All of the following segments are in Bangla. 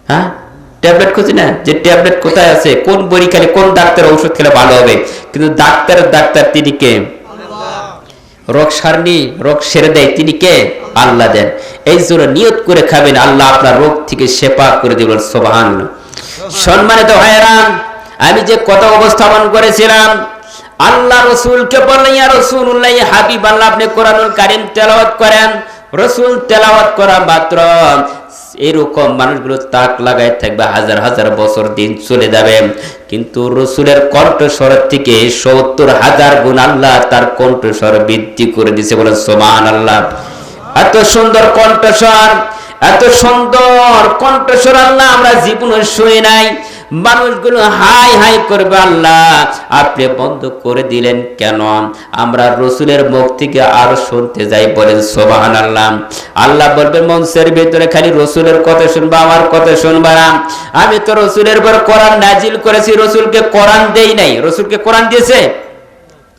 হ্যাঁ, ট্যাবলেট খুঁজি না, যে ট্যাবলেট কোথায় আছে, কোন বড়ি খেলে, কোন ডাক্তার ঔষধ খেলে ভালো হবে। কিন্তু ডাক্তার তিনি কে? রোগ সারনি, রোগ সেরে দেয় তিনি কে? আল্লাহ দেন। এই জন্য নিয়ত করে খাবেন, আল্লাহ আপনার রোগ থেকে শেফা করে দিবেন। সুবহানাল্লাহ। সম্মানিত ভাইরা, আমি যে কথা উপস্থাপন করেছিলাম, আল্লাহ রসুলকে বললেন, ইয়া রাসূলুল্লাহ, হাবিব আল্লাহ, আপনি কোরআনুল কারীম তেলাওয়াত করেন। রসুল তেলাওয়াত করা মাত্র এরকম মানুষগুলো তাক লাগায় থাকবে, হাজার হাজার বছর দিন চলে যাবে, কিন্তু রসুলের কণ্ঠস্বর থেকে ৭০,০০০ গুণ আল্লাহ তার কণ্ঠস্বর বৃদ্ধি করে দিয়েছে। বলে সুবহানাল্লাহ। এত সুন্দর কণ্ঠস্বর, এত সুন্দর কণ্ঠস্বর আল্লাহ আমরা জীবনে শুনি নাই। মানুষগুলো হাই হাই করবে, আল্লাহ আপনি বন্ধ করে দিলেন কেন? আমরা রসুলের মুখ থেকে আরো শুনতে যাই। বলেন সুবহানাল্লাহ। আল্লাহ বলবেন, মঞ্চের ভিতরে খালি রসুলের কথা শুনবা, আমার কথা শুনবা না। আমি তো রসুলের উপর কোরআন নাজিল করেছি, রসুলকে কোরআন দেই নাই। রসুলকে কোরআন দিয়েছে?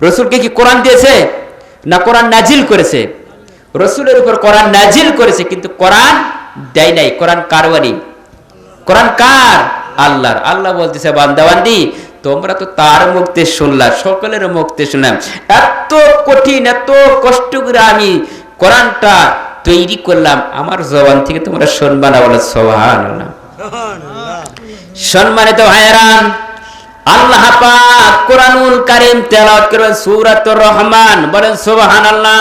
রসুলকে কি কোরআন দিয়েছে না কোরআন নাজিল করেছে? রসুলের উপর কোরআন নাজিল করেছে, কিন্তু কোরআন দেয় নাই। কোরআন কার বাণী? কোরআন কার? আল্লাহর। আল্লাহ বলতেছে, বান্দাবান্দি তোমরা তো তার মুখতে শুনলা, সকলের মুখতে শুনলাম। এত কঠিন, এত কষ্ট করে আমি কোরআনটা তৈরি করলাম, আমার জবান থেকে তোমরা শুনবা না? বলে সুবহানাল্লাহ। সম্মানিত ভাইরা, আল্লাহ পাক কোরআনুল কারীম তেলাওয়াত করবেন, সূরাতুর রহমান। বলেন সুবহানাল্লাহ।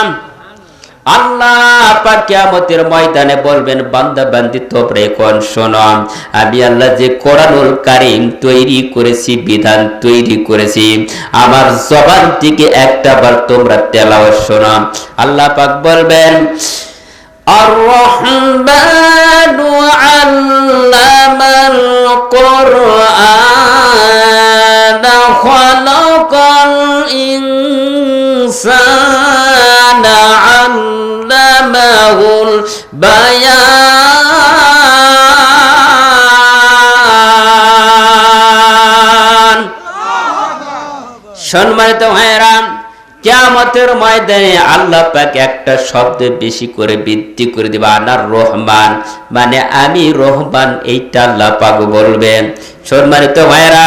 আল্লাহ পাক কিয়ামতের ময়দানে বলবেন, বান্দা বান্দি তোমরা এখন শোনো, আমি আল্লাহ যে কোরআনুল কারীম তৈরি করেছি, বিধান তৈরি করেছি, আমার জবান থেকে একটা বার তোমরা তেলাওয়াত শোনো। আল্লাহ পাক বলবেন, আর রহমানু আল্লামাল কুরআন খালাকাল ইনসানা আল্লামাহুল বায়ান। সম্মানিত ভাইরা, কিয়ামতের ময়দানে আল্লাহ পাক একটা শব্দ বেশি করে বৃদ্ধি করে দিবে, আনার রহমান, মানে আমি রহমান, এইটা আল্লাহ পাক বলবেন। সম্মানিত ভাইরা,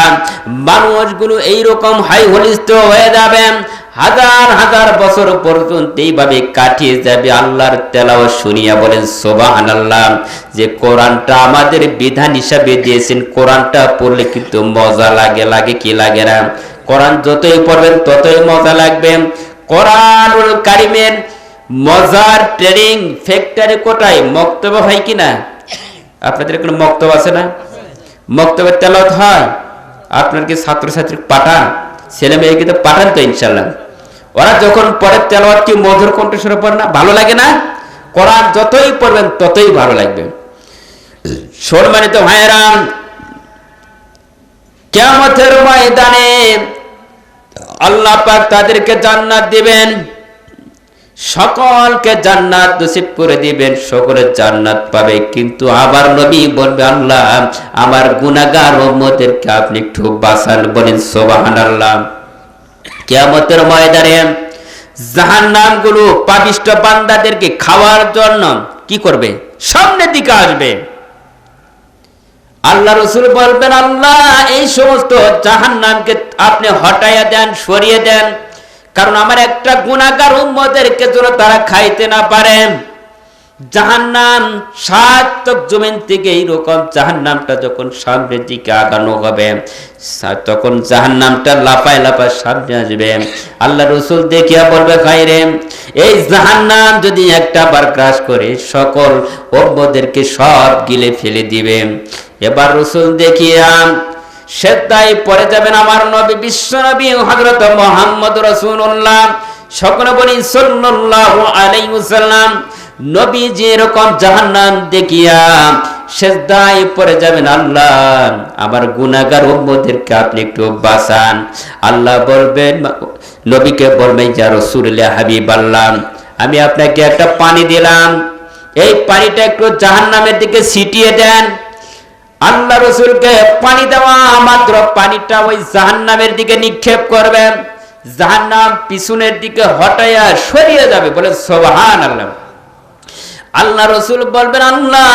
মানুষগুলো এইরকম হাই হলিস্ত হয়ে যাবে, হাজার হাজার বছর পর্যন্ত এইভাবে কাটিয়ে যাবে আল্লাহর তেলাওয়াত শুনিয়া। বলেন সুবহানাল্লাহ। যে কোরআনটা আমাদের বিধান হিসাবে দিয়েছেন, কোরআনটা পড়লে কিন্তু মজা লাগে, লাগে কি লাগে না? কোরআন যতই পড়বেন ততই মজা লাগবে। কোরআনুল কারীমের মজার ট্রেনিং ফ্যাক্টরি কোটায় মক্তব্য হয় কিনা? আপনাদের এখানে মক্তব্য আছে না? মক্তব্যের তেলাওয়াত হয়? আপনার কি ছাত্রছাত্রী পাঠান? ছেলে মেয়েকে তো পাঠান তো ইনশাআল্লাহ। ওরা যখন পড়ে তেলাওয়াত কি মধুর কণ্ঠস্বরে পড়ে না? ভালো লাগে না? কোরআন যতই পড়বেন ততই ভালো লাগবে। সম্মানিত ভাইয়েরা, কিয়ামতের ময়দানে আল্লাহ পাক তাদেরকে জান্নাত দিবেন, সকলকে জান্নাত নসিব করে দিবেন, সকলে জান্নাত পাবে। কিন্তু আবার নবী বলবে, আল্লাহ আমার গুনাহগার উম্মতদেরকে আপনি একটু বাঁচান। বলেন সুবহানাল্লাহ। কিয়ামতের ময়দানে জাহান্নামগুলো পাপিষ্ঠ বান্দাদেরকে খাওয়ার জন্য কি করবে? সামনের দিকে আসবে। আল্লাহ রসুল বলবেন, আল্লাহ এই সমস্ত জাহান্নামকে আপনি হটাইয়া দেন, সরিয়ে দেন, কারণ আমার একটা গুনাহগার উম্মতদেরকে যেন তারা খাইতে না পারে। জাহান্নাম সাতক জমিন থেকে এইরকম জাহান্নামটা যখন সামনের দিকে আগানো হবে, তখন জাহান্নামটা লাফায় লাফায় সামনে আসবে। আল্লাহ রসুল দেখিয়া বলবে, খাইরে এই জাহান্নাম যদি একটা বার ক্রাশ করে সকল উম্মতদেরকে সব গিলে ফেলে দিবে। এবার রসুল দেখিয়া সেজদায় পড়ে যাবেন আমার নবী, বিশ্ব নবী হযরত মুহাম্মদ রাসূলুল্লাহ। সকলে বলি সাল্লাল্লাহু আলাইহি ওয়াসাল্লাম। নবী যে এরকম জাহান্নাম দেখিয়া সেজদায় পড়ে যাবেন, আল্লাহ আমার গুনাহগার উম্মতদেরকে আপনি একটু বাঁচান। আল্লাহ বলবেন, নবীকে বলবেন, ইয়া রাসূলুল্লাহ, হাবিবাল্লাহ, আমি আপনাকে একটা পানি দিলাম, এই পানিটা একটু জাহান্নামের দিকে ছিটিয়ে দেন। আল্লাহ রসুলকে পানি দেওয়া মাত্র পানিটা ওই জাহান্নামের দিকে নিক্ষেপ করবেন, জাহান্নাম পিছনের দিকে হটাইয়া সরিয়ে যাবে। বলে সুবহানাল্লাহ। আল্লাহ রসুল বলবেন, আল্লাহ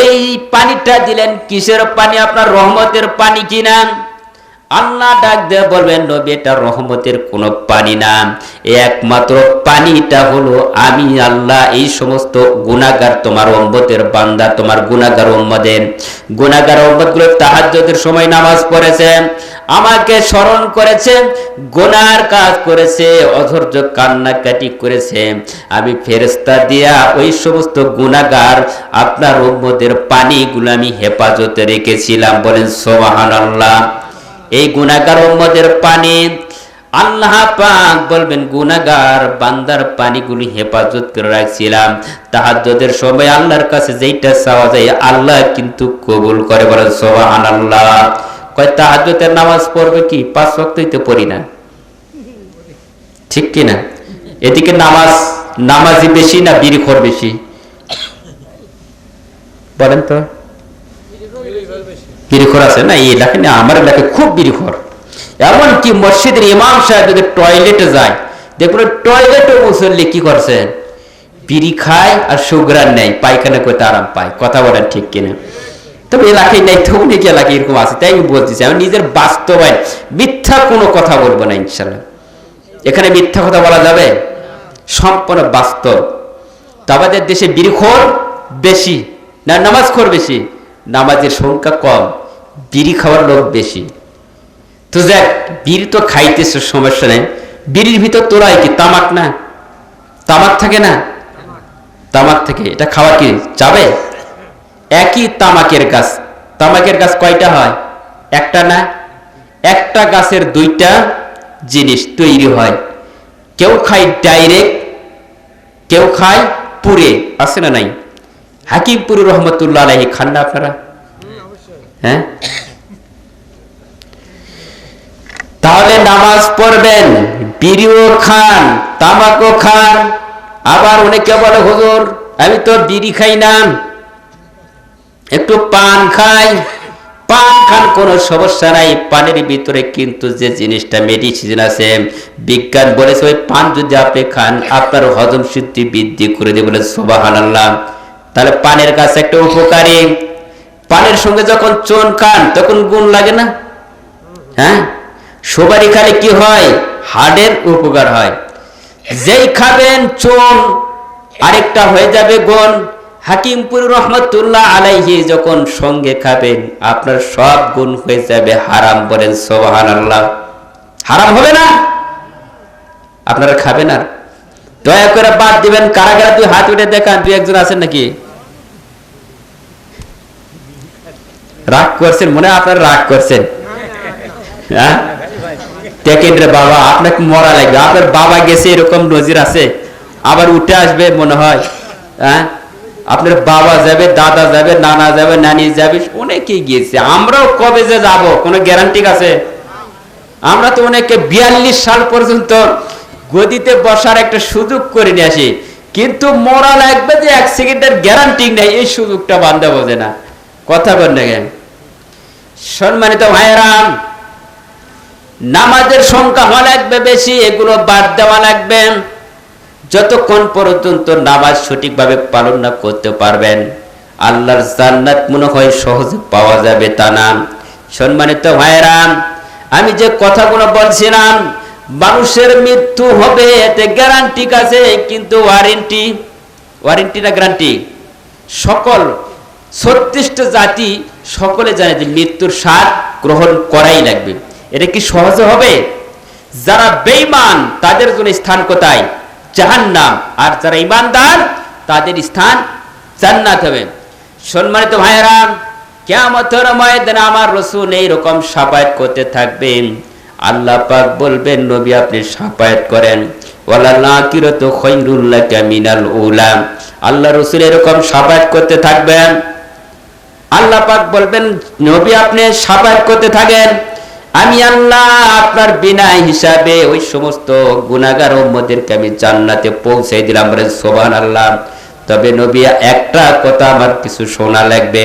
এই পানিটা দিলেন কিসের পানি? আপনার রহমতের পানি কিনা? আল্লাহ ডাক দিয়ে বলবেন, নবী এটা রহমতের কোন পানি না, একমাত্র পানিটা হলো আমি আল্লাহ এই সমস্ত গুনাহগার তোমার উম্মতের বান্দা, তোমার গুনাহগার উম্মতগুলো তাহাজ্জুদের সময় নামাজ পড়েছে, আমাকে স্মরণ করেছে, গুনার কাজ করেছে, অধৈর্য কান্নাকাটি করেছে, আমি ফেরেশতা দিয়া ওই সমস্ত গুনাহগার আপনার উম্মতের পানিগুলো আমি হেফাজতে রেখেছিলাম। বলেন সুবহানাল্লাহ। এই গুনাহগার উম্মতের পানি আল্লাহ পাক বলবেন গুনাহগার বান্দার পানিগুলি হেফাজত করে রাখছিলাম, তাহাজ্জুদের সময় আল্লাহর কাছে যেইটা চাওয়া যায় আল্লাহ কিন্তু কবুল করে। বলেন সুবহানাল্লাহ। কয় তাহাজ্জুদের নামাজ পড়বে কি? 5 ওয়াক্তই তো পড়ি না, ঠিক কি না? এদিকে নামাজি বেশি না বিড়িখোর বেশি? বলেন তো। বিড়িখোর আছে না? এই এলাকায় না, আমার এলাকায় খুব বিড়িখোর। এমনকি মসজিদের ইমাম সাহেব যদি টয়লেটে যায়, দেখুন টয়লেটে মুসল্লি কি করছেন? বিড়ি খায় আর সুগ্রান নেয়, পায়খানা করতে আরাম পায়। কথা বলেন ঠিক কিনা? তবে এলাকায় নেই তো, অনেক এলাকায় এরকম আছে, তাই আমি বলতেছি। আমি নিজের বাস্তবায়ন, মিথ্যা কোনো কথা বলবো না ইনশাল্লাহ। এখানে মিথ্যা কথা বলা যাবে? সম্পূর্ণ বাস্তব। তো আমাদের দেশে বিড়িখোর বেশি না নামাজখোর বেশি? নামাজের সংখ্যা কম, বিড়ি খাওয়ার লোক বেশি। তো দেখ, বিড়ি তো খাইতেছে, সমস্যা নেই। বিড়ির ভিতর তোরাই কি তামাক না? তামাক থাকে না? তামাক থেকে এটা খাওয়া কি যাবে? একই তামাকের গাছ, তামাকের গাছ কয়টা হয়? একটা না? একটা গাছের 2টা জিনিস তৈরি হয়। কেউ খায় ডাইরেক্ট, কেউ খায় পুরে। আছে না নাই? হাকিমপুর রহমতুল্লাহ আলাইহি খান না আপনারা? হ্যাঁ। তাহলে নামাজ পড়বেন, বিড়িও খান, তামাকও খান। আবার অনেকে বলে হুজুর আমি তো বিড়ি খাই না, একটু পান খাই। পান খান, কোনো সমস্যা নাই। পানের ভিতরে কিন্তু যে জিনিসটা মেডিসিন আছে, বিজ্ঞান বলেছে ওই পান যদি আপনি খান আপনার হজম শক্তি বৃদ্ধি করে দেবে। বলে সুবহানাল্লাহ। তাহলে পানের গাছ একটা উপকারী। পানের সঙ্গে যখন চুন খান তখন গুণ লাগে না? হ্যাঁ। সুপারি খালে কি হয়? হাড়ের উপকার হয়। যেই খাবেন চুন, আরেকটা হয়ে যাবে গুণ। হাকিমপুর রহমতুল্লাহ আলাইহি যখন সঙ্গে খাবেন আপনার সব গুণ হয়ে যাবে হারাম। বলেন সুবহানাল্লাহ। হারাম হবে না? আপনারা খাবেন আর দয়া করে বাদ দিবেন। কারা কারা তুই হাত উঠে দেখান, 2-1 আছেন নাকি? রাগ করছেন মনে হয়, আপনারা রাগ করছেন। হ্যাঁ, দেখেন রে বাবা, আপনাকে মরা লাগবে। আপনার বাবা গেছে এরকম নজির আছে, আবার উঠে আসবে মনে হয়। হ্যাঁ, আপনার বাবা যাবে, দাদা যাবে, নানা যাবে, নানি যাবে, অনেকেই গিয়েছে। আমরাও কবে যে যাব কোনো গ্যারান্টি আছে? আমরা তো অনেকে 42 সাল পর্যন্ত গদিতে বসার একটা সুযোগ করে নিয়ে আসি, কিন্তু মরা লাগবে যে 1 সেকেন্ডের গ্যারান্টি নেই, এই সুযোগটা বান্দা বোঝে না। কথা বল না কেন? সম্মানিত ভাইয়েরা, নামাজের সংখ্যা হওয়া লাগবে বেশি, এগুলো বাদ দেওয়া লাগবে। যতক্ষণ পর্যন্ত নামাজ সঠিকভাবে পালন না করতে পারবেন আল্লাহর জান্নাত মনে হয় সহজে পাওয়া যাবে তা না। সম্মানিত ভাইয়েরা, আমি যে কথাগুলো বলছিলাম, মানুষের মৃত্যু হবে এতে গ্যারান্টি আছে, কিন্তু ওয়ারেন্টি না গ্যারান্টি? সকল 36টা জাতি সকলে জানে যে মৃত্যুর স্বাদ গ্রহণ করাই লাগবে। এটা কি সহজে হবে? যারা বেঈমান তাদের জন্য স্থান কোথায়? জাহান্নাম। আর যারা ঈমানদার তাদের স্থান জান্নাত হবে। সম্মানিত ভাইয়েরা, কিয়ামতের ময়দানে আমার রাসূল এইরকম শাফায়াত করতে থাকবেন। আল্লাহ পাক বলবেন নবী আপনি শাফায়াত করেন, ওয়ালাল আখিরাতু খায়রুল লাকা মিনাল উলা। আল্লাহ রাসূল এরকম শাফায়াত করতে থাকবেন। আল্লাহ পাক বলবেন নবী আপনি শাফায়াত করতে থাকেন, আমি আল্লাহ আপনার বিনা হিসাবে ওই সমস্ত গুনাহগার উম্মতদেরকে আমি জান্নাতে পৌঁছে দিলাম। বলেন সুবহানাল্লাহ। তবে নবী একটা কথা আমার কিছু শোনা লাগবে।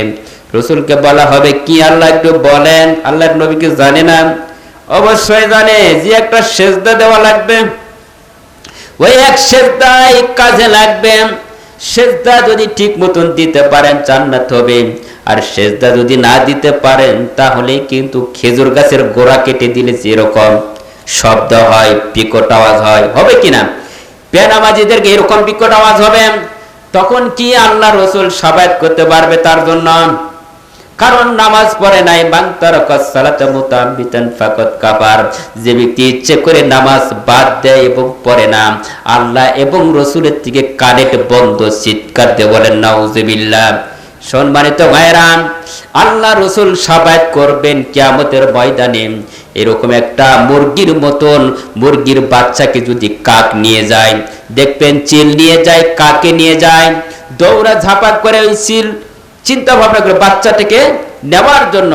রাসূলকে বলা হবে কি? আল্লাহ একটু বলেন। আল্লাহর নবী কি জানে না? অবশ্যই জানে, যে একটা সেজদা দেওয়া লাগবে, ওই এক সেজদাই কাজে লাগবে। সেজদা যদি ঠিক মতন দিতে পারেন জান্নাত হবে, আর সেজদা যদি না দিতে পারেন তাহলে কিন্তু খেজুর গাছের গোড়া কেটে দিলে যেরকম শব্দ হয়, বিকট আওয়াজ হয়, হবে কিনা? বেনামাজিদেরকে এরকম বিকট আওয়াজ হবে, তখন কি আল্লাহ রসুল সাবায়াত করতে পারবে তার জন্য? কারণ নামাজ পড়ে নাই। মান তারাকাস সালাতা মুতাআম্মিদান ফাকাদ কাফার, যে ব্যক্তি ইচ্ছে করে নামাজ বাদ দেয় এবং পড়ে না, আল্লাহ এবং রসুলের থেকে কানেক্ট বন্ধ। চিৎকার দিয়ে বলেন নাউজুবিল্লাহ। সম্মানিত ভাইরা, আল্লাহ রসুল সাবায়াত করবেন কিয়ামতের ময়দানে। এরকম একটা মুরগির মতন, মুরগির বাচ্চাকে যদি কাক নিয়ে যায়, দেখবেন চিল নিয়ে যায়, কাকে নিয়ে যায়, দৌড়া ঝাঁপাক করে ওই চিল চিন্তা ভাবনা করে বাচ্চাটাকে নেওয়ার জন্য।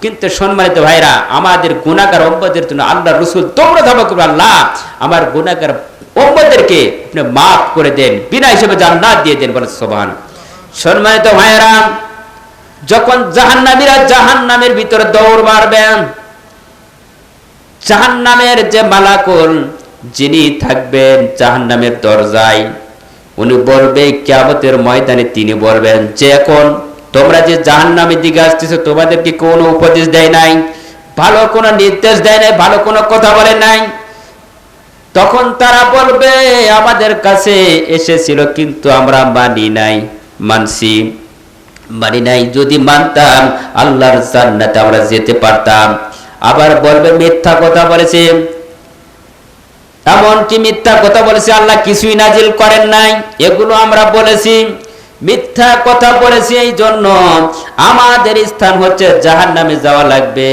কিন্তু সম্মানিত ভাইরা, আমাদের গুনাহগার উম্মতের জন্য আল্লাহ রাসূল তোমরা ধাবা করবে, আল্লাহ আমার গুনাহগার উম্মতদেরকে আপনি maaf করে দেন, বিনা হিসেবে জান্নাত দিয়ে দেন, বলেন সুবহান। সম্মানিত ভাইরা, যখন জাহান্নামীরা জাহান্নামের ভিতরে দৌড় মারবেন, জাহান্নামের যে মালাকুল যিনি থাকবেন জাহান্নামের দরজায়, উনি বলবে কিয়ামতের ময়দানে, তিনি বলবেন যে এখন তোমরা যে জাহান্নামের দিকে আসতেছো, তোমাদেরকে কোনো উপদেশ দেয় নাই, ভালো কোনো নির্দেশ দেয় নাই, ভালো কোনো কথা বলে নাই। তখন তারা বলবে আমাদের কাছে এসেছিল কিন্তু আমরা মানি নাই, মানি নাই। যদি মানতাম আল্লাহর জান্নাতে আমরা যেতে পারতাম। আবার বলবে মিথ্যা কথা বলেছে, এমনকি মিথ্যা কথা বলেছে, আল্লাহ কিছুই নাজিল করেন নাই, এগুলো আমরা বলেছি, মিথ্যা কথা বলেছি, এই জন্য আমাদের স্থান হচ্ছে জাহান্নামে যাওয়া লাগবে।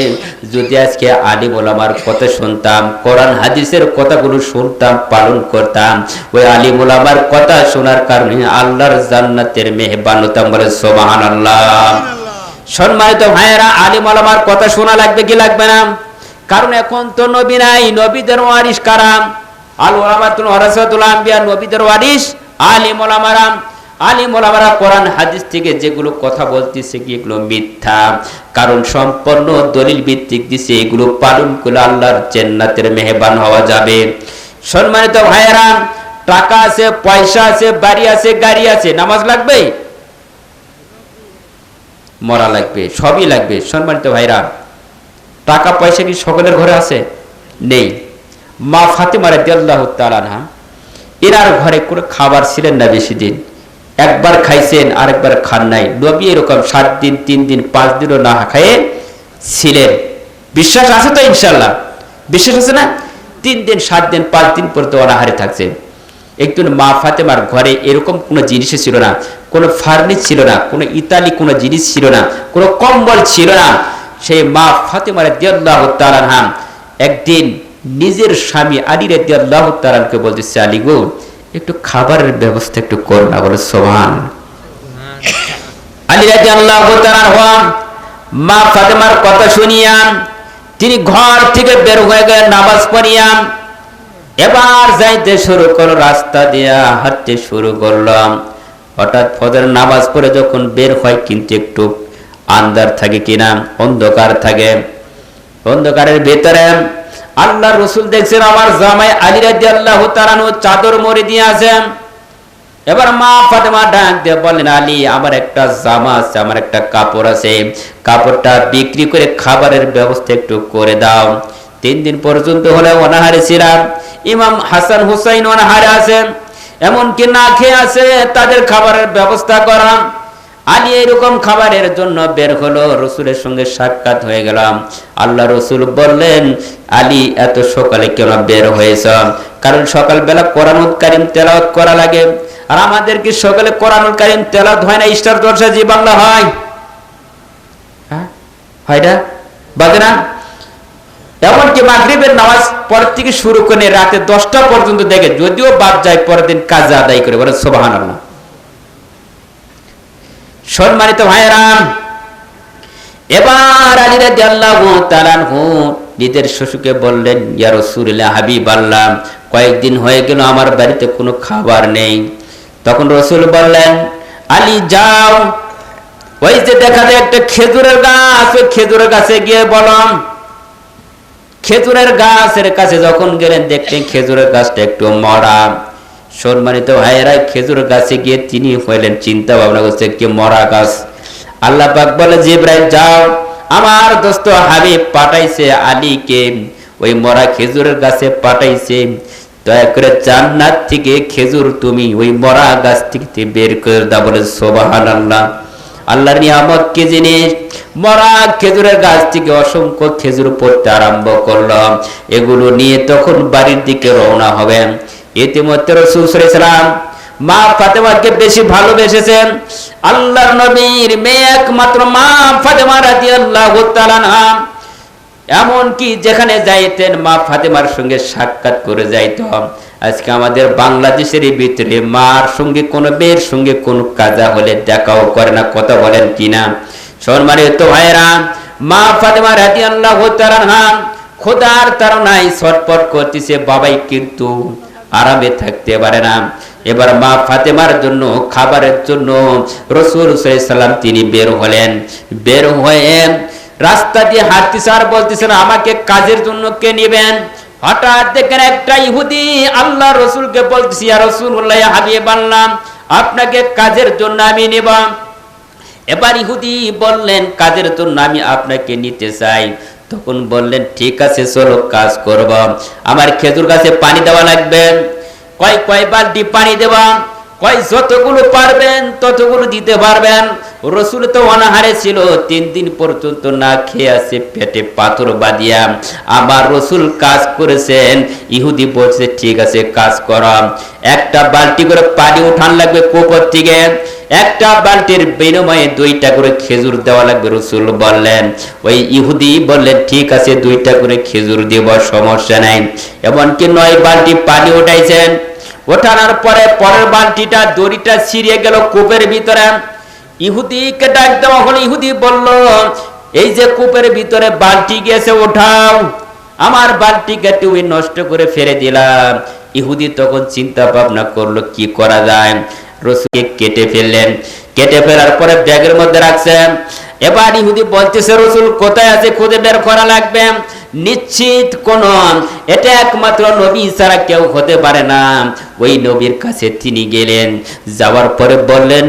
যদি আজকে আলিম ওলামার কথা শুনতাম, কোরআন হাদিসের কথাগুলো শুনতাম, পালন করতাম, ওই আলিম ওলামার কথা শোনার কারণে আল্লাহর জান্নাতের মেহমান হতাম, বলে সুবহানাল্লাহ। সম্মানিত ভাইয়েরা, আলিম ওলামার কথা শোনা লাগবে কি লাগবে না? কারণ এখন তো নবী নাই, নবীদের ওয়ারিস কারা? আল উলামাতুল ওয়ারাসাতুল আম্বিয়া, নবীদের ওয়ারিস আলিম ওলামারা। আলিম ওলামারা কোরআন হাদিস থেকে যেগুলো কথা বলতেছে এগুলো মিথ্যা, কারণ সম্পূর্ণ দলিল ভিত্তিক দিছে, এগুলো পালন করলে আল্লাহর জান্নাতের মেহমান হওয়া যাবে। সম্মানিত ভাইয়েরা, টাকা আছে, পয়সা আছে, বাড়ি আছে, গাড়ি আছে, নামাজ লাগবে? মরা লাগবে, সবই লাগবে। সম্মানিত ভাইরা, টাকা পয়সা কি সকলের ঘরে আছে? নেই। মা ফাতেমা রাদিয়াল্লাহু তাআলা আনহা, এনার ঘরে কোনো খাবার ছিলেন না বেশি দিন, একবার খাইছেন আরেকবার খান নাই। নবী এরকম 7 দিন 3 দিন 5 দিনও না খেয়ে ছিলেন। বিশ্বাস আছে তো? ইনশাআল্লাহ বিশ্বাস আছে না? 3 দিন 7 দিন 5 দিন পর্যন্ত অনাহারে থাকছেন। একজন মা ফাতেমার ঘরে এরকম কোনো জিনিস ছিল না, কোনো ফার্নিচ ছিল না, কোনো ইতালি কোনো জিনিস ছিল না, কোনো কম্বল ছিল না। সেই মা ফাতেমা রাদিয়াল্লাহু তাআলা আনহা একদিন নিজের স্বামী আলী রাদিয়াল্লাহু তাআলা কে বলতেছে, আলী গো, একটু খাবারের ব্যবস্থা একটু কর না, বলে সুবহান। আলী রাদিয়াল্লাহু তাআলা আনহা মা ফাতেমার কথা শুনিয়া তিনি ঘর থেকে বের হয়ে গেলেন নামাজ পড়িয়া। এবার যাইতে শুরু করলো, রাস্তা দিয়া হাঁটতে শুরু করলাম। হঠাৎ ফজর নামাজ পড়ে যখন বের হয়, কিন্তু একটু আন্ধার থাকে কিনা, অন্ধকার থাকে। অন্ধকারের ভেতরে আল্লাহ রসুল দেখছেন আমার জামাই আলী রাদিয়াল্লাহু তাআলা চাদর মুড়ি দিয়ে আছেন। এবার মা ফাতেমা ডাক দিয়ে বলেন, আলী, আমার একটা জামা আছে, আমার একটা কাপড় আছে, কাপড়টা বিক্রি করে খাবারের ব্যবস্থা একটু করে দাও। 3 দিন পর্যন্ত হলে অনাহারে ছিলাম। ইমাম হাসান হুসাইন অনাহারে আছেন, এমনকি না খেয়ে আছে, তাদের খাবারের ব্যবস্থা করা। আলী এরকম খাবারের জন্য বের হলো, রসুলের সঙ্গে সাক্ষাৎ হয়ে গেলাম। আল্লাহ রসুল বললেন, আলী, এত সকালে কেন বের হয়েছ? কারণ সকালবেলা কোরআনুল কারীম তেলাওয়াত করা লাগে, আর আমাদের কি সকালে কোরআনুল কারীম তেলাওয়াত হয় না? স্টার জলসা জি বাংলা হয়, হ্যাঁ হয় না? বাজে না? এমনকি মাগরিবের নামাজ পর থেকে শুরু করে রাতে 10টা পর্যন্ত দেখে, যদিও বাদ যায় পরের দিন কাজে আদায় করে, বলে সুবহানাল্লাহ। সম্মানিত ভাইয়েরা, এবার আলী রাদিয়াল্লাহু তাআলা আনহু নিজের শ্বশুরকে বললেন, ইয়া রাসূলুল্লাহ, হাবিবাল্লাহ, কয়েকদিন হয়ে গেল আমার বাড়িতে কোনো খাবার নেই। তখন রসুল বললেন, আলী, যাও, ওই যে দেখা যায় একটা খেজুরের গাছ, ওই খেজুরের গাছে গিয়ে বলো। খেজুরের গাছের কাছে যখন গেলেন, দেখলেন খেজুরের গাছটা একটু মরা। সম্মানিত ভাইয়েরা, খেজুর গাছে গিয়ে তিনি হইলেন চিন্তা ভাবনা করছে কি মরা গাছ। আল্লাহ পাক বলে জিবরাইল যাও, আমার দোস্ত হাবিব পাঠাইছে আলীকে ওই মরা খেজুরের গাছে পাঠাইছে, দয়া করে জান্নাত থেকে খেজুর তুমি ওই মরা গাছ থেকে বের করে দাও। বলে সুবহানাল্লাহ। আল্লাহর নিয়ামত কি জিনিস! মরা খেজুরের গাছ থেকে অসংখ্য খেজুর পড়তে আরম্ভ করলো। এগুলো নিয়ে তখন বাড়ির দিকে রওনা হবেন। ইতিমধ্যে রাসূল সাল্লাল্লাহু আলাইহি ওয়াসাল্লাম মা ফাতেমাকে বেশি ভালোবেসেছেন। আল্লাহর নবীর মেয়ে একমাত্র মা ফাতেমা রাদিয়াল্লাহু তাআলা আনহা, এমন কি যেখানে যাইতেন মা ফাতেমার সঙ্গে সাক্ষাৎ করে যাইত। আজকে আমাদের বাংলাদেশের ভিতরে মার সঙ্গে কোনো মেয়ের সঙ্গে কোনো কাজা হলে দেখাও করে না, কথা বলেন কিনা? সম্মানিত ভাইরা, মা ফাতেমা রাদিয়াল্লাহু তাআলা আনহা খোদার তাড়নায় ছটফট করতেছে, বাবাই কিন্তু আরামে থাকতে পারে না। এবার মা ফাতেমার জন্য খাবারের জন্য রাসূল সাল্লাল্লাহু আলাইহি ওয়াসাল্লাম তিনি বের হলেন। বের হয়ে রাস্তা দিয়ে হাঁটতেছে আর বলতেছেন আমাকে কাজের জন্য কে নেবেন? হঠাৎ দেখেন একটা ইহুদি আল্লাহ রসুলকে বলতেছে, ইয়া রাসূলুল্লাহ, ইয়া হাবিবাল্লাহ, আপনাকে কাজের জন্য আমি নেব। এবার ইহুদি বললেন কাজের জন্য আমি আপনাকে নিতে চাই। তখন বললেন ঠিক আছে চলো কাজ করব। আমার খেজুর গাছে পানি দেওয়া লাগবে। কয় বালতি পানি দেবা? কয় যতগুলো পারবেন ততগুলো দিতে পারবেন। রসুল তো অনাহারে ছিল, 3 দিন পর্যন্ত না খেয়ে আছে, পেটে পাথর বাঁধিয়া আমার রসুল কাজ করেছেন। ইহুদি বলছে ঠিক আছে কাজ করা। একটা বালতি করে পানি উঠান লাগবে পুকুর থেকে, একটা বালতির বিনিময়ে 2টা করে খেজুর দেওয়া লাগবে। রসুল বললেন, ওই ইহুদি বললেন ঠিক আছে 2টা করে খেজুর দেব, সমস্যা নাই। এমনকি 9 বালতি পানি উঠাইছেন। ওঠানোর পরে পরের বালতিটা দড়িটা ছিঁড়ে গেল কূপের ভিতরে। ইহুদিকে ডাক দেওয়া হলো। ইহুদি বলল, এই যে কূপের ভিতরে বালতি গেছে ওঠাও, আমার বালতিকে তুমি নষ্ট করে ফেলে দিলাম। ইহুদি তখন চিন্তা ভাবনা করলো কি করা যায়। রসুলকে কেটে ফেললেন। কেটে ফেলার পরে ব্যাগের মধ্যে রাখছেন। এবার ইহুদি বলতেছে রসুল কোথায় আছে, খুঁজে বের করা লাগবে। নিশ্চিত কোন এটা একমাত্র নবী ছাড়া কেউ হতে পারে না। ওই নবীর কাছে তিনি গেলেন। যাওয়ার পরে বললেন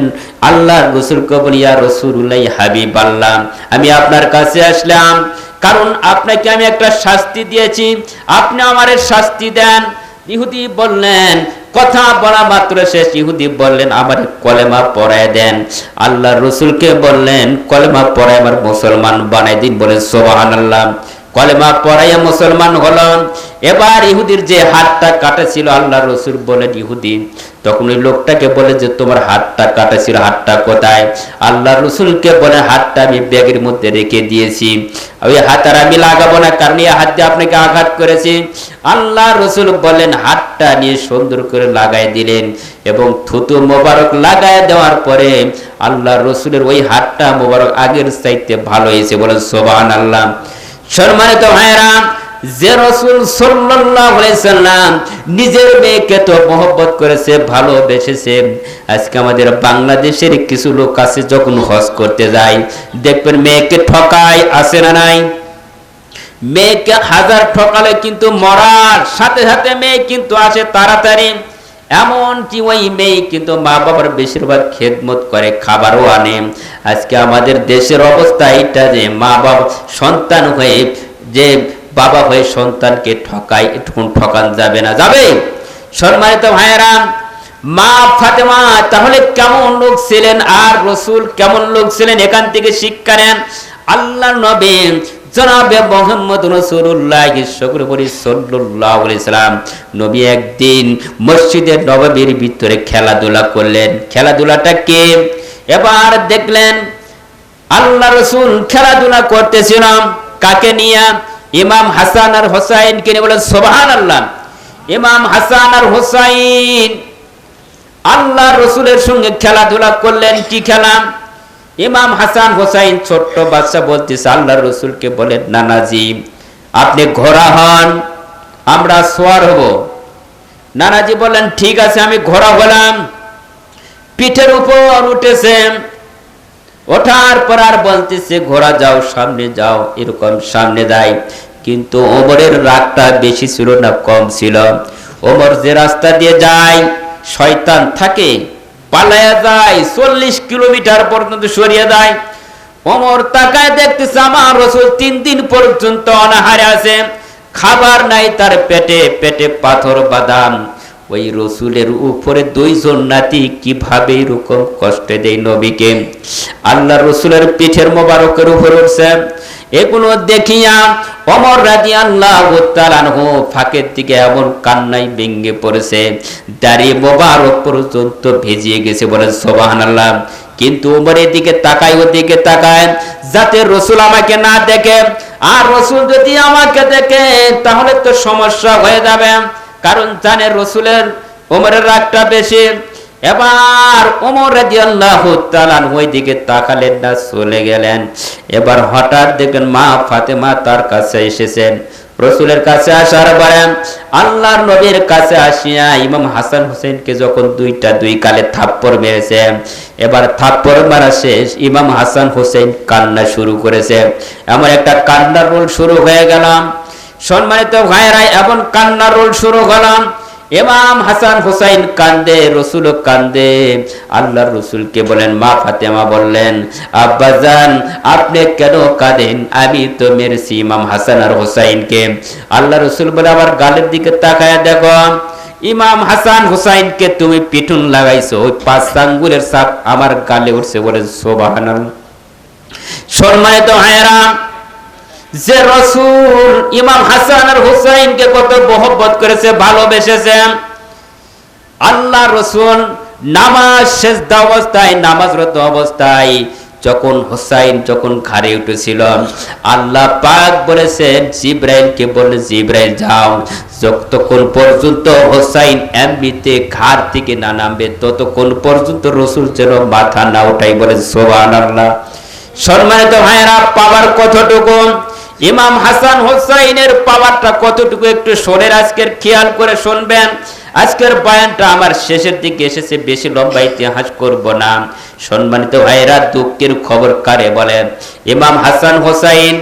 আল্লাহর রাসূলকে বলি, ইয়া রাসূলুল্লাহ, হাবিবাল্লাহ, আমি আপনার কাছে আসলাম কারণ আপনাকে আমি একটা শাস্তি দিয়েছি, আপনি আমারে শাস্তি দেন। ইহুদি বললেন, কথা বলা মাত্র শেষ ইহুদি বললেন আমার কলেমা পড়ায় দেন। আল্লাহর রাসূলকে বললেন কলেমা পড়ায় আমার মুসলমান বানাই দিন। বলেন সুবহানাল্লাহ। কলেমা পড়াইয়া মুসলমান হলেন। এবার ইহুদির যে হাতটা কাটা ছিল, আল্লাহর রাসূল বলেন ইহুদি তখন ওই লোকটাকে বলে যে তোমার হাতটা কাটা ছিল, হাতটা কোথায়? আল্লাহর রাসূলকে বলে হাতটা আমি ব্যাগের মধ্যে রেখে দিয়েছি, ওই হাত আর আমি লাগাবো না, কারণ এই হাত দিয়ে আপনাকে আঘাত করেছি। আল্লাহর রাসূল বলেন হাতটা নিয়ে সুন্দর করে লাগাই দিলেন এবং থুতু মোবারক লাগায় দেওয়ার পরে আল্লাহর রাসূলের ওই হাতটা মোবারক আগের চাইতে ভালো হয়েছে। বলেন সুবহানাল্লাহ। সম্মানিত ভাইরা, যে রাসূল সাল্লাল্লাহু আলাইহি ওয়াসাল্লাম নিজের মেয়েকে তো মহব্বত করেছে, ভালোবেসেছে। আজকে আমাদের বাংলাদেশের কিছু লোক আছে যখন হজ করতে যায় দেখবেন মেয়েকে ঠকায়, আছে না নাই? মেয়েকে হাজার ঠকালে কিন্তু মরার সাথে সাথে মেয়ে কিন্তু আসে তাড়াতাড়ি। এমন কি ওই মেয়ে কিন্তু মা বাবার বেশিরভাগ খেদমত করে, খাবারও আনে। আজকে আমাদের দেশের অবস্থা এটা যে মা বাবা সন্তান হয়ে যে বাবা হয়ে সন্তানকে ঠকায়, এটুকুন ঠকান যাবে না? যাবে। সম্মানিত ভাইয়েরা, মা ফাতেমা তাহলে কেমন লোক ছিলেন আর রাসূল কেমন লোক ছিলেন, এখান থেকে শিক্ষা নেন। আল্লাহর নবী জনাবে মুহাম্মদ রাসূলুল্লাহ সাল্লাল্লাহু আলাইহি সাল্লাম নবী একদিন মসজিদে নববীর ভিতরে খেলাধুলা করলেন। খেলাধুলাটা কি? এবার দেখলেন আল্লাহ রাসূল খেলাধুলা করতেছিলেন কাকে নিয়ে? ইমাম হাসান আর হোসাইন কে নিয়ে। বলেন সুবহানাল্লাহ। ইমাম হাসান আর হোসাইন আল্লাহ রাসূলের সঙ্গে খেলাধুলা করলেন। কি খেলা? ইমাম হাসান হোসাইন ছোট্ট বাচ্চা বলতেছে আল্লাহর রাসূলকে বলেন নানাজি আপনি ঘোড়া হন, আমরা সওয়ার হব। নানাজি বলেন ঠিক আছে আমি ঘোড়া হলাম। পিঠের উপর উঠেছে, ওঠার পর আর বলতেছে ঘোড়া যাও, সামনে যাও, এরকম সামনে যায়। কিন্তু ওমরের রাগটা বেশি ছিল না কম ছিল? ওমর যে রাস্তা দিয়ে যায় শয়তান থাকে, পালায়া যায়, 40 কিলোমিটার পর্যন্ত সরিয়ে দেয়। ওমর তাকায় দেখতেছে আমার রাসূল 3 দিন পর্যন্ত অনাহারে আছে, খাবার নাই তার পেটে, পেটে পাথর বাদাম। ওই রসুলের উপরে 2 জন নাতি কিভাবে এরকম কষ্ট দেয় নবীকে। আল্লাহ রসুলের পিঠের মোবারকের উপর উঠছে। এগুলো দেখিয়া ওমর রাদিয়াল্লাহু তাআলা আনহু ফাঁকের দিকে এমন কান্নায় ভেঙে পড়েছে, দাড়ি মোবারক পর্যন্ত ভিজিয়ে গেছে, বলেন সুবহানাল্লাহ। কিন্তু ওমরের দিকে তাকায়, ওদিকে তাকায়, যাতে রসুল আমাকে না দেখে। আর রসুল যদি আমাকে দেখে তাহলে তো সমস্যা হয়ে যাবে, কারণ জানে রসুলের ওমরের রাগটা বেশি। এবার ওমর রাদিয়াল্লাহু তাআলা ওই দিকে তাকালেন না, চলে গেলেন। এবার হঠাৎ দেখেন মা ফাতেমা তার কাছে এসেছেন। রসুলের কাছে আসার পরে আল্লাহর নবীর কাছে আসিয়া ইমাম হাসান হোসেনকে যখন 2 কালে থাপ্পড় মেরেছে, এবার থাপ্পড় মারা শেষ, ইমাম হাসান হোসেন কান্না শুরু করেছে। এমন একটা কান্নার রোল শুরু হয়ে গেলাম। সম্মানিত ভাইরা, এমন কান্নার রোল শুরু হলাম। ইমাম হাসান হুসাইন কান্দে, রসুলও কান্দে। আল্লাহর রসুলকে বলেন, মা ফাতেমা বললেন, আব্বাজান আপনি কেন কাঁদেন? আমি তো মেরেছি ইমাম হাসান আর হুসাইনকে। আল্লাহ রসুল বলে, আমার গালের দিকে তাকায় দেখো, ইমাম হাসান হুসাইনকে তুমি পিটুন লাগাইছো, ওই 5 আঙ্গুলের ছাপ আমার গালে উঠছে, বলে সুবহানাল্লাহ। সম্মানিত ভাইরা, যে রাসূল ইমাম হাসান আর হুসাইনকে কত মহব্বত করেছে, ভালোবেসেছে, আল্লাহ রাসূল নামাজ সেজদা অবস্থায়, নামাজরত অবস্থায় যখন হুসাইন যখন ঘাড়ে উঠেছিল, আল্লাহ পাক বলেছেন জিবরাইলকে বলে, জিবরাইল যাও, যতক্ষণ পর্যন্ত হুসাইন এমনিতে ঘাড় থেকে না নামবে ততক্ষণ পর্যন্ত রাসূল যেন মাথা না উঠাই, বলে সুবহানাল্লাহ। সম্মানিত ভাইরা, পাওয়ার কতটুকু? ইমাম হাসান হুসাইনের পাওয়ারটা কতটুকু একটু শোনেন, আজকের খেয়াল করে শুনবেন। আজকের বয়ানটা আমার শেষের দিকে এসেছে, বেশি লম্বা ইতিহাস করব না। সম্মানিত ভাইরা, দুঃখের খবর কারে বলেন? ইমাম হাসান হুসাইন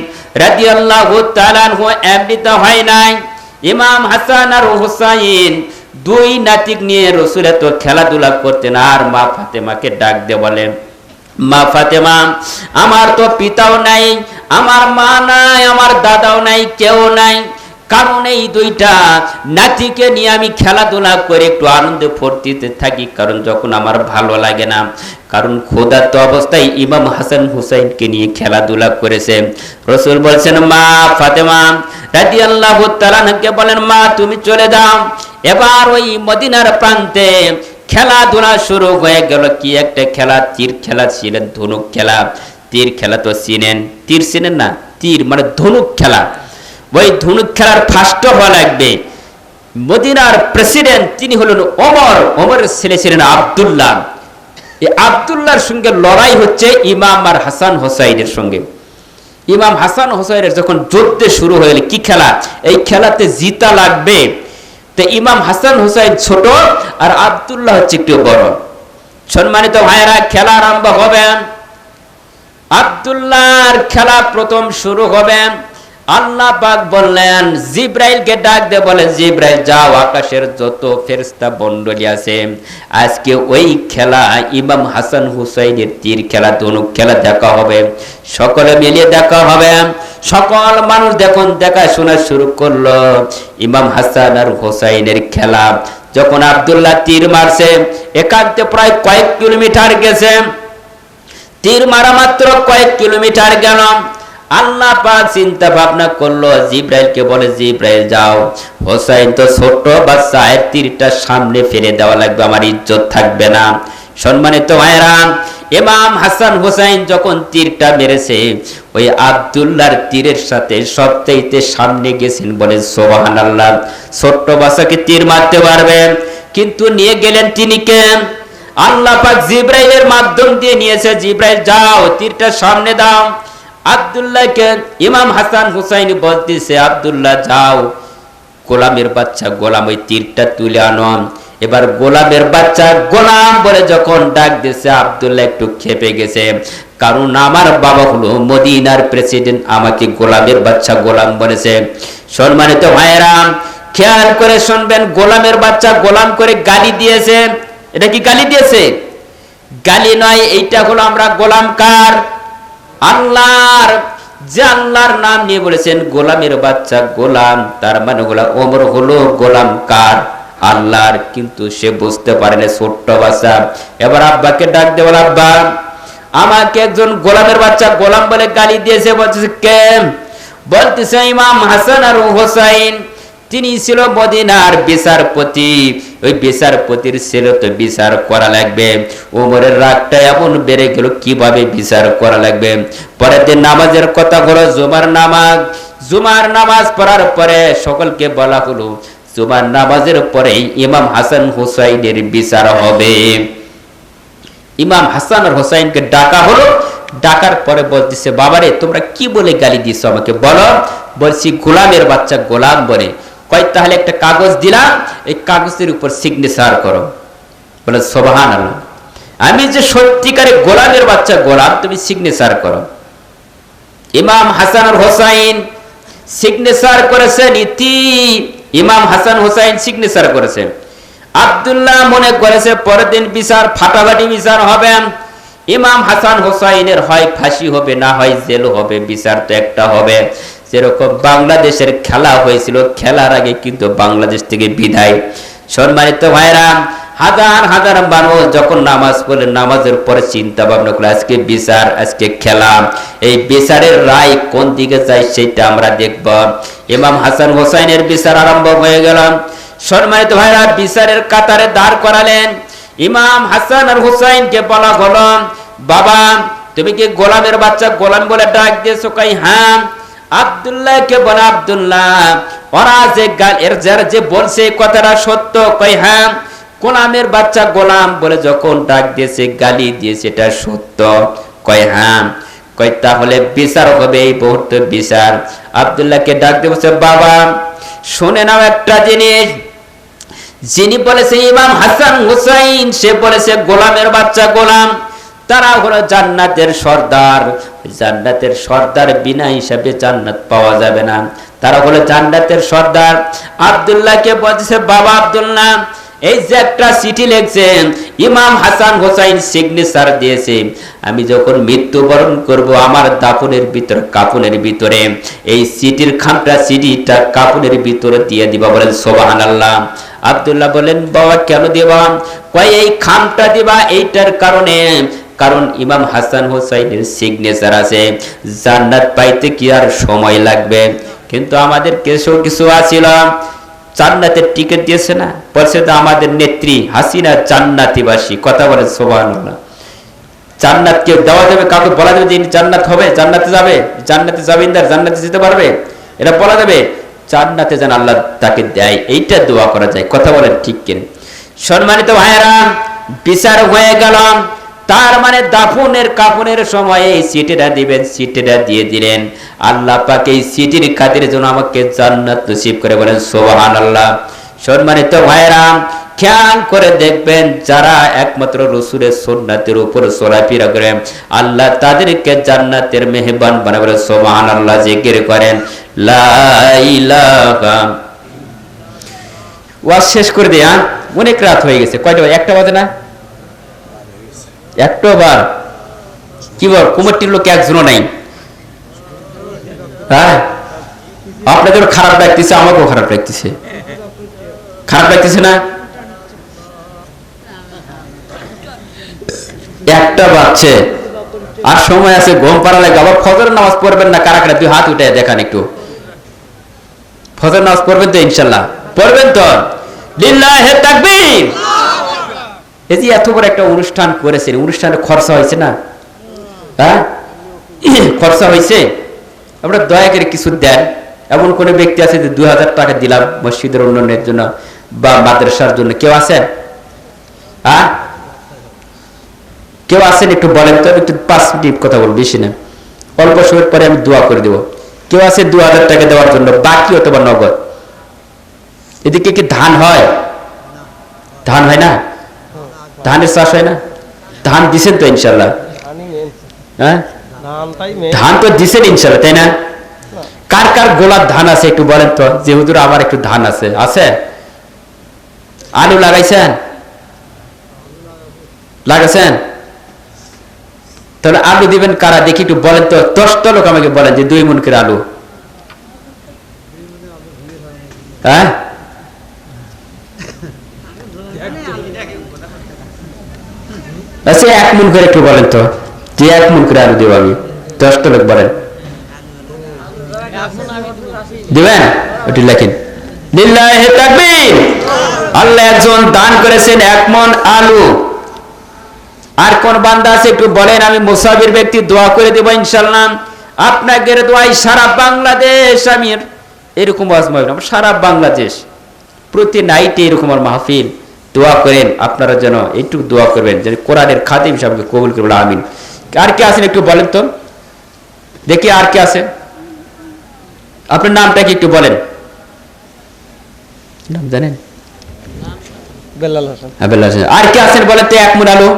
রাদিয়াল্লাহু তাআলা আনহু এমনিতে হয় নাই। ইমাম হাসান আর হুসাইন 2 নাতি নিয়ে রাসূল তো খেলাধুলা করতেন। আর মা ফাতেমাকে ডাক দিয়ে বলেন, মা ফাতেমা, আমার তো পিতাও নাই, আমার মা নাই, আমার দাদাও নাই, কেউ নাই, কারণ এই 2টা নাতিকে নিয়ে আমি খেলাধুলা করে একটু আনন্দে ফুর্তিতে থাকি, কারণ যখন আমার ভালো লাগে না, কারণ ক্ষুধার্ত অবস্থায় ইমাম হাসান হুসাইনকে নিয়ে খেলাধুলা করেছে। রাসূল বলছেন, মা ফাতেমা রাদিয়াল্লাহু তাআলা আনহাকে বলেন, মা তুমি চলে যাও। এবার ওই মদিনার প্রান্তে খেলাধুলা শুরু হয়ে গেল। কি একটা খেলা? তীর খেলা ছিলেন, ধনুক খেলা। তীর খেলা তো চিনেন, তীর চিনেন না? তীর মানে ধনুক খেলা। ওই ধনুক খেলার ফার্স্ট হওয়া লাগবে। মদিনার প্রেসিডেন্ট তিনি হলেন ওমর, ওমরের ছেলে ছিলেন আব্দুল্লাহ। এই আব্দুল্লাহর সঙ্গে লড়াই হচ্ছে ইমাম আর হাসান হোসাইনের সঙ্গে। ইমাম হাসান হোসাইনের যখন যুদ্ধে শুরু হয়ে গেল, কি খেলা? এই খেলাতে জিতা লাগবে। তো ইমাম হাসান হুসাইন ছোট আর আব্দুল্লাহ হচ্ছে একটু বড়। সম্মানিত ভাইরা, খেলা আরম্ভ হবে। আব্দুল্লাহর খেলা প্রথম শুরু হবে। আল্লাহ পাক বললেন, জিব্রাইলকে ডাক দিয়ে বলে, জিব্রাইল যাও, আকাশের যত ফেরেশতা মণ্ডলী আছে আজকে ওই খেলা ইমাম হাসান হুসাইনের তীর খেলা, ধনুক খেলা দেখা হবে, সকলে মিলিয়ে দেখা হবে। সকল মানুষ দেখুন দেখাশোনা শুরু করলো ইমাম হাসান আর হুসাইনের খেলা। যখন আব্দুল্লাহ তীর মারছে, একান্তে প্রায় কয়েক কিলোমিটার গেছে, তীর মারা মাত্র কয়েক কিলোমিটার গেল। আল্লাহ পাক চিন্তা ভাবনা করলো, জিব্রাইলকে বলে, জিব্রাইল যাও, হোসাইন তো ছোট বাচ্চা, এর তীরটা সামনে ফেলে দেওয়া লাগবে, আমার ইজ্জত থাকবে না। সম্মানিত ভাইরা, ইমাম হাসান হোসাইন যখন তীরটা মেরেছে, ওই আব্দুল্লাহর তীরের সাথে সবচাইতে সামনে গেছেন, বলে সুবহানাল্লাহ। ছোট্ট বাচ্চাকে তীর মারতে পারবে, কিন্তু নিয়ে গেলেন তিনি কে? আল্লাহ পাক জিব্রাইলের মাধ্যম দিয়ে নিয়েছে। জিব্রাইল যাও, তীরটা সামনে দাও। আব্দুল্লাহকে ইমাম হাসান হুসাইন বলতেছে, আব্দুল্লাহ যাও, গোলামের বাচ্চা গোলাম, ওই তীরটা তুলে আনো। এবার গোলামের বাচ্চা গোলাম বলে যখন ডাক দিয়েছে, আব্দুল্লাহ একটু খেপে গেছে, কারণ আমার বাবা হলো মদিনার প্রেসিডেন্ট, আমাকে গোলামের বাচ্চা গোলাম বলেছে। সম্মানিত ভাইরা, খেয়াল করে শুনবেন, গোলামের বাচ্চা গোলাম করে গালি দিয়েছে। এটা কি গালি দিয়েছে? গালি নয়, এইটা হলো আমরা গোলাম কার? আল্লাহর। যে আল্লাহর নাম নিয়ে বলেছেন গোলামের বাচ্চা গোলাম, তার মানে ওমর হলো গোলাম কার? আল্লাহর। কিন্তু সে বুঝতে পারে না, ছোট্ট বাচ্চা। এবার আব্বাকে ডাক দিয়ে বলে, আব্বা আমাকে একজন গোলামের বাচ্চা গোলাম বলে গালি দিয়েছে। বলতেছে কে? বলতেছে ইমাম হাসান আর হোসাইন, তিনি ছিল মদিনার বিচারপতি। ওই বিচারপতির ছেলে, তো বিচার করা লাগবে। ওমরের রাগটা এমন বেড়ে গেল, কিভাবে বিচার করা লাগবে। পরের দিন নামাজের কথা হলো, জুমার নামাজ পড়ার পরে সকলকে বলা হলো জুমার নামাজের পরে ইমাম হাসান হোসাইনের বিচার হবে। ইমাম হাসান আর হোসাইনকে ডাকা হলো। ডাকার পরে বলতেছে, বাবারে তোমরা কি বলে গালি দিছো আমাকে বলো। বলছি গোলামের বাচ্চা গোলাম বলে। কয় তাহলে একটা কাগজ দিলাম, এই কাগজের উপর সিগনেচার করো। বলে সুবহানাল্লাহ, আমি যে সত্যিকারে গোলামের বাচ্চা গোলাম, তুমি সিগনেচার করো। ইমাম হাসান আর হোসাইন সিগনেচার করেছেন। ইমাম হাসান হোসাইন সিগনেচার করেছেন। আব্দুল্লাহ মনে করেছে পরের দিন বিচার ফাটাফাটি বিচার হবে। ইমাম হাসান হোসাইনের হয় ফাঁসি হবে, না হয় জেল হবে, বিচার তো একটা হবে। যেরকম বাংলাদেশের খেলা হয়েছিল, খেলার আগে কিন্তু বাংলাদেশ থেকে বিদায়। সম্মানিত ভাইরা, হাজার হাজার মানুষ যখন নামাজ পড়ে, নামাজের পরে চিন্তা ভাবনা করে আজকে বিচার, আজকে খেলা। এই বিচারের রায় কোন দিকে যায় সেটা আমরা দেখব। ইমাম হাসান হোসাইনের বিচার আরম্ভ হয়ে গেল। সম্মানিত ভাইরা, বিচারের কাতারে দাঁড় করালেন। ইমাম হাসান আর হোসাইনকে বলা হলো, বাবা তুমি কি গোলামের বাচ্চা গোলাম বলে ডাক দিয়েছো? কই হ্যাঁ। আব্দুল্লাহকে বলে, আব্দুল্লাহ ওরা যে বলছে কথাটা সত্য? কই হ্যাঁ। গোলামের বাচ্চা গোলাম বলে যখন ডাক দিয়েছে, গালি দিয়েছে, এটা সত্য? কই হ্যাঁ। কই তাহলে বিচার হবে, এই মুহূর্তে বিচার। আব্দুল্লাহকে ডাক দিয়ে বলছে, বাবা শুনে নাও একটা জিনিস, যিনি বলেছে ইমাম হাসান হুসাইন, সে বলেছে গোলামের বাচ্চা গোলাম, তারা হলো জান্নাতের সর্দার। জান্নাতের সর্দার বিনা হিসাবে জান্নাত পাওয়া যাবে না, তারা হলো জান্নাতের সর্দার। আব্দুল্লাহকে বলছে, বাবা আব্দুল্লাহ এই যে একটা চিঠি লিখছেন, ইমাম হাসান হোসাইন সিগনেচার দিয়েছে, আমি যখন মৃত্যুবরণ করব আমার দাফনের ভিতরে কাফনের ভিতরে এই চিঠির খামটা, চিঠিটা কাফনের ভিতরে দিয়ে দিবা। বলেন সুবহানাল্লাহ। আব্দুল্লাহ বলেন, বাবা কেন দিবা? কয় এই খামটা দিবা এইটার কারণে, কারণ ইমাম হাসান হোসাইনের সিগনেচার আছে, জান্নাত পাইতে কি আর সময় লাগবে? কিন্তু আমাদের কিছু আছিল, জান্নাতের টিকিট দিয়েছে না, বলছে তো আমাদের নেত্রী হাসিনা জান্নাতিবাসী। কথা বলেন সুবহানাল্লাহ। জান্নাত কেউ দেওয়া যাবে? কাউকে বলা যাবে যে জান্নাত হবে, জান্নাতে যাবে, জান্নাতে যাবিন্দার জান্নাতে যেতে পারবে? এটা বলা যাবে? জান্নাতে যেন আল্লাহ তাকে দেয়, এইটা দোয়া করা যায়। কথা বলেন ঠিক কিনা? সম্মানিত ভাইয়েরা, বিচার হয়ে গেল। তার মানে দাফনের কাফনের সময় এই চিঠিটা দিবেন, চিঠিটা দিয়ে দিলেন। আল্লাহ পাক এই চিঠির খাতিরে যেন আমাকে জান্নাত নসিব করে। বলেন সুবহানাল্লাহ। সম্মানিত ভাইয়েরা, খেয়াল করে দেখবেন, যারা একমাত্র রাসূলের সুন্নাতের উপর চলাফেরা করে আল্লাহ তাদেরকে জান্নাতের মেহমান বানাবে। বলেন সুবহানাল্লাহ। জিকির করেন লা ইলাহা। ওয়াজ শেষ করে দেয়া, অনেক রাত হয়ে গেছে। কয়টা? একটা বাজে না? একটা বার কি বল, কমিটির লোক একজনও নাই। হ্যাঁ, আপনাদের খারাপ লাগতেছে, আমাকেও খারাপ লাগতেছে। খারাপ লাগতেছে না? একটা বাজছে আর সময় আছে, ঘুম পাড়া লাগে। আবার ফজর নামাজ পড়বেন না কারা কারা? তুই হাত উঠে দেখান একটু। ফজর নামাজ পড়বেন তো ইনশাল্লাহ? পড়বেন তো? লিল্লাহে তাকবীর। এই যে এত বড় একটা অনুষ্ঠান করেছেন, অনুষ্ঠানে খরচা হয়েছে না? হ্যাঁ, খরচা হয়েছে। আমরা দয়া করে কিছু দেন। এমন কোন ব্যক্তি আছে যে 2000 টাকা দিলাম মসজিদের উন্নয়নের জন্য বা মাদ্রাসার জন্য? কেউ আছেন? হ্যাঁ, কেউ আছেন? একটু বলেন তো, একটু 5 মিনিট কথা বলবো, বেশি না। অল্প সময় পরে আমি দোয়া করে দেব। কেউ আছে 2000 টাকা দেওয়ার জন্য, বাকি অথবা নগদ? এদিকে কি ধান হয়? ধান হয় না? ধানের চাষ হয় না? ধান দিছেন তো ইনশাল্লাহ? হ্যাঁ, ধান তো দিছেন ইনশাল্লাহ, তাই না? কার কার গোলার ধান আছে একটু বলেন তো, যে হুজুর আমার একটু ধান আছে? আছে? আলু লাগাইছেন? লাগাইছেন? তাহলে আলু দিবেন কারা দেখি একটু বলেন তো, 10টা লোক আমাকে বলেন যে 2 মণ করে আলু। হ্যাঁ, আচ্ছা 1 মণ করে একটু বলেন তো, যে 1 মণ করে আলু দেবো আমি। 10টা লোক বলেন, দিবেন? ওটি লেখেন। লিল্লাহি তাকবীর। আল্লাহ একজন দান করেছেন 1 মণ আলু। আর কোন বান্দা আছে একটু বলেন, আমি মুসাফির ব্যক্তি দোয়া করে দেব ইনশাআল্লাহ। আপনাদের দোয়ায় সারা বাংলাদেশ, আমি এরকম ওয়াজ মাহফিল, সারা বাংলাদেশ প্রতি নাইটে এরকম আর মাহফিল। দোয়া করেন আপনারা যেন একটু দোয়া করবেন যেন কোরআনের খাদিম সাহেবকে কবুল করবেন, আমিন। আর কে আছেন একটু বলেন তো দেখি, আর কে আছে? আপনার নামটা কি একটু বলেন, নাম জানেন? বেলাল হোসেন। হ্যাঁ, বেলাল হোসেন। আর কে আছেন বলেন তো 1 মণ আলু?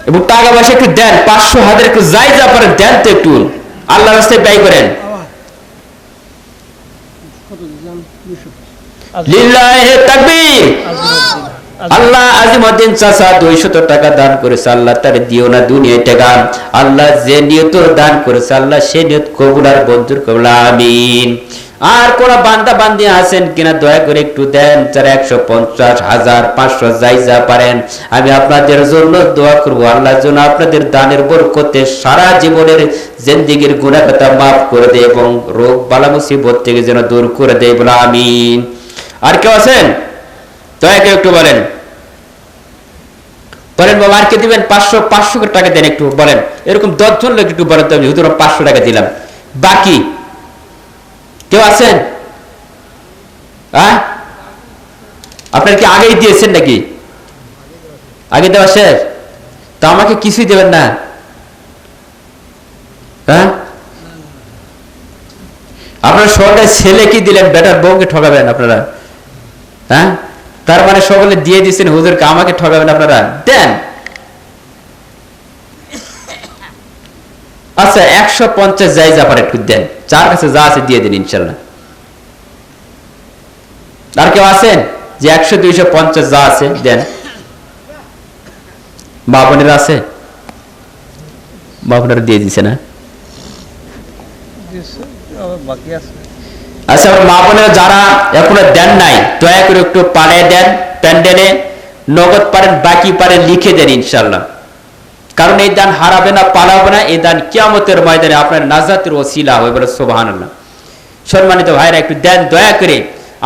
এবং টাকা পয়সা একটু দেন, 500 একটু যাই যা পারেন দেন তো, একটু আল্লাহর রাস্তায় ব্যয় করেন। লিল্লাহি তাকবীর। আল্লাহ আজিমউদ্দিন চাচা 200 টাকা দান করেছে, আল্লাহ তার দিও না দুনিয়ায় টাকা। আল্লাহ যে নিয়ত দান করেছে আল্লাহ সেই নিয়ত কবুল আর মঞ্জুর করুন, আমিন। আর কোন বান্দা বান্দি আছেন কিনা দয়া করে একটু দেন, যারা 150, 1000, 500 যাই যা পারেন। আমি আপনাদের জন্য দোয়া করব, আল্লাহ যেন আপনাদের দানের বরকতে সারা জীবনের জিন্দেগীর গুনাহ খাতা মাফ করে দেয় এবং রোগ বালা মুসিবত থেকে যেন দূর করে দেয়, বলে আমিন। আর কেউ আছেন? দয়া করে একটু বলেন, বলেন বাবা আর কে দিবেন? 500 টাকা দেন একটু বলেন। এরকম 10 জন লোক একটু বলেন তো, আমি হুজুর 500 টাকা দিলাম। বাকি কেউ আছেন? হ্যাঁ, আপনার কি আগেই দিয়েছেন নাকি? আগে দেওয়া শেষ? তা আমাকে কিছুই দেবেন না? হ্যাঁ, আপনারা সকলে ছেলে কি দিলেন, বেটার বউকে ঠকাবেন আপনারা? হ্যাঁ, তার মানে সকলে দিয়ে দিচ্ছেন হুজুরকে, আমাকে ঠকাবেন আপনারা? দেন। আচ্ছা 150 যাই যা পারে একটু দেন, যার কাছে যা আছে দিয়ে দিন ইনশাল্লাহ। আর কেউ আছেন যে 100, 250 যা আছে দেন? মা বোনেরা আছে? মা বোনেরা দিয়ে দিচ্ছে না? আচ্ছা, মা বোনেরা যারা এখনো দেন নাই দয়া করে একটু পাঠিয়ে দেন প্যান্ডেলে, নগদ পারেন বাকি পারেন লিখে দেন ইনশাল্লাহ। কারণ এই দান হারাবে না, পালাবে না, এই দান কিয়ামতের ময়দানে আপনার নাজাতের ওসিলা হবে, বলে সুবহানাল্লাহ। সম্মানিত ভাইরা একটু দেন দয়া করে,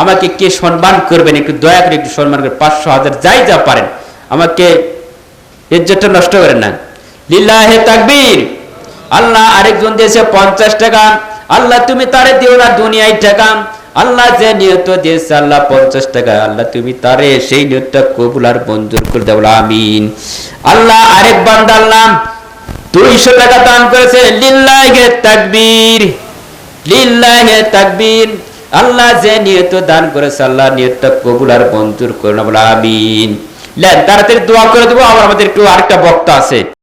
আমাকে কে সম্মান করবেন একটু দয়া করে একটু সম্মান করে 500, 1000 যাই যা পারেন, আমাকে ইজ্জতটা নষ্ট করেন না। লিল্লাহি তাকবীর। আল্লাহ আরেকজন দিয়েছে 50 টাকা, আল্লাহ তুমি তারে দিও না দুনিয়ায় টাকা। আল্লাহ যে নিয়ত দিয়েছে আল্লাহ 50 টাকা, আল্লাহ তুমি তারে সেই নিয়তটা কবুল আর মঞ্জুর করে দাও, আমিন। আল্লাহ আরেক বান্দা আল্লাহ 200 টাকা দান করেছে, লিল্লাহি তাকবীর, লিল্লাহি তাকবীর। আল্লাহ যে নিয়ত দান করেছে আল্লাহ নিয়তটা কবুল আর মঞ্জুর করুন, আমিন। তাড়াতাড়ি দোয়া করে দেবো, আমাদের একটু আরেকটা বক্তা আছে।